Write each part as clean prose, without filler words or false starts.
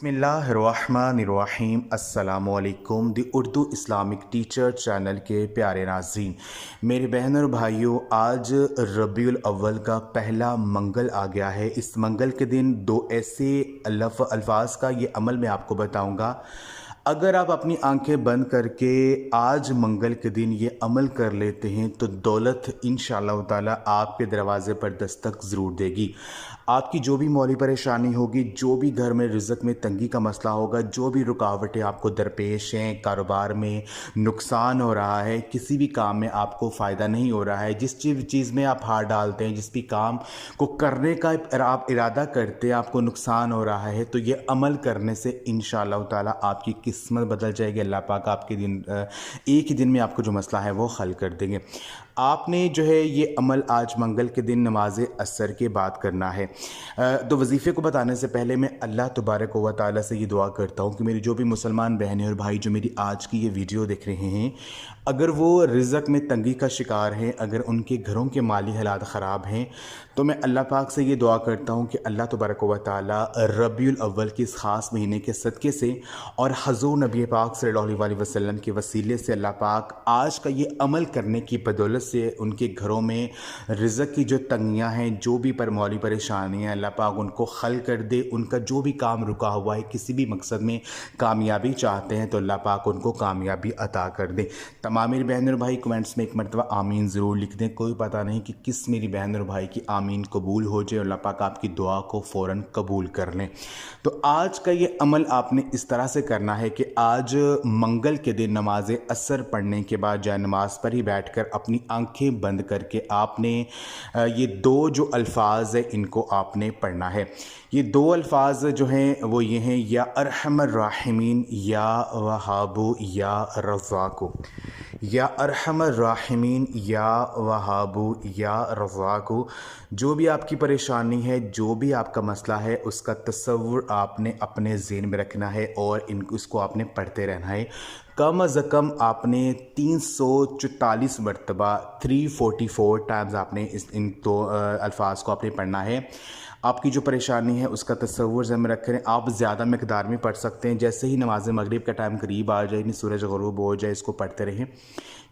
बिस्मिल्लाहिर्रहमानिर्रहीम। अस्सलामुअलैकुम। दी Urdu Islamic teacher channel के प्यारे नाज़रीन, मेरे बहन और भाइयों, आज रबीउल अव्वल का पहला मंगल आ गया है। इस मंगल के दिन दो ऐसे अल्फाज का ये अमल मैं आपको बताऊंगा। अगर आप अपनी आंखें बंद करके आज मंगल के दिन ये अमल कर लेते हैं तो दौलत इंशाअल्लाह ताला आपके दरवाज़े पर दस्तक ज़रूर देगी। आपकी जो भी मौली परेशानी होगी, जो भी घर में रिज़्क़ में तंगी का मसला होगा, जो भी रुकावटें आपको दरपेश हैं, कारोबार में नुकसान हो रहा है, किसी भी काम में आपको फ़ायदा नहीं हो रहा है, जिस चीज़ में आप हाथ डालते हैं, जिस भी काम को करने का आप इरादा करते हैं, आपको नुकसान हो रहा है, तो ये अमल करने से इंशाअल्लाह ताला आपकी किस्मत बदल जाएगी। अल्लाह पाक आपके एक ही दिन में आपको जो मसला है वो हल कर देंगे। आपने जो है ये अमल आज मंगल के दिन नमाज असर के बाद करना है। तो वजीफ़े को बताने से पहले मैं अल्लाह तबारक व तआला से ये दुआ करता हूँ कि मेरी जो भी मुसलमान बहनें और भाई जो मेरी आज की ये वीडियो देख रहे हैं, अगर वो रिज़्क़ में तंगी का शिकार हैं, अगर उनके घरों के माली हालात ख़राब हैं, तो मैं अल्लाह पाक से ये दुआ करता हूँ कि अल्लाह तबारक व तआला रबीउल अव्वल के इस ख़ास महीने के सदक़े से और हज़ूर नबी पाक सल्लल्लाहु अलैहि वसल्लम के वसीले से अल्लाह पाक आज का ये अमल करने की बदौलत से उनके घरों में रिज़्क़ की जो तंगियाँ हैं, जो भी मौली परेशानियाँ, अल्लाह पाक उनको हल कर दे। उनका जो भी काम रुका हुआ है, किसी भी मकसद में कामयाबी चाहते हैं, तो अल्लाह पाक उनको कामयाबी अता कर दे। तमाम मेरी बहन और भाई कमेंट्स में एक मरतबा आमीन ज़रूर लिख दें। कोई पता नहीं कि किस मेरी बहन और भाई की आमीन कबूल हो जाए और अल्लाह पाक आपकी दुआ को फ़ौरन कबूल कर लें। तो आज का ये अमल आपने इस तरह से करना है कि आज मंगल के दिन नमाज असर पढ़ने के बाद जाए नमाज पर ही बैठकर अपनी आंखें बंद करके आपने ये दो जो अल्फाज है इनको आपने पढ़ना है। ये दो अल्फाज जो हैं वो ये हैं, या अरहमर राहिमीन या वहाबु या रज़ाक़ु, या अरहमर राहिमीन या वहाबु या रज़ाक़ु। जो भी आपकी परेशानी है, जो भी आपका मसला है, उसका तसव्वुर आपने अपने ज़हन में रखना है और इसको आपने पढ़ते रहना है। कम अज़ कम आपने 344 मरतबा 344 टाइम्स आपने इन दो अल्फाज को आपने पढ़ना है। आपकी जो परेशानी है उसका तसव्वुर ज़हन में रखें। आप ज़्यादा मकदार में पढ़ सकते हैं। जैसे ही नमाज मगरिब का टाइम करीब आ जाए, सूरज ग़ुरूब हो जाए, इसको पढ़ते रहें।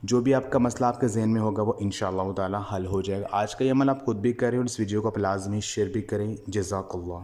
जो भी आपका मसला आपके ज़हन में होगा वो इंशाअल्लाह ताला हल हो जाएगा। आज का ये अमल आप खुद भी करें और इस वीडियो को आप लाज़मी शेयर भी करें। जज़ाकल्लाह।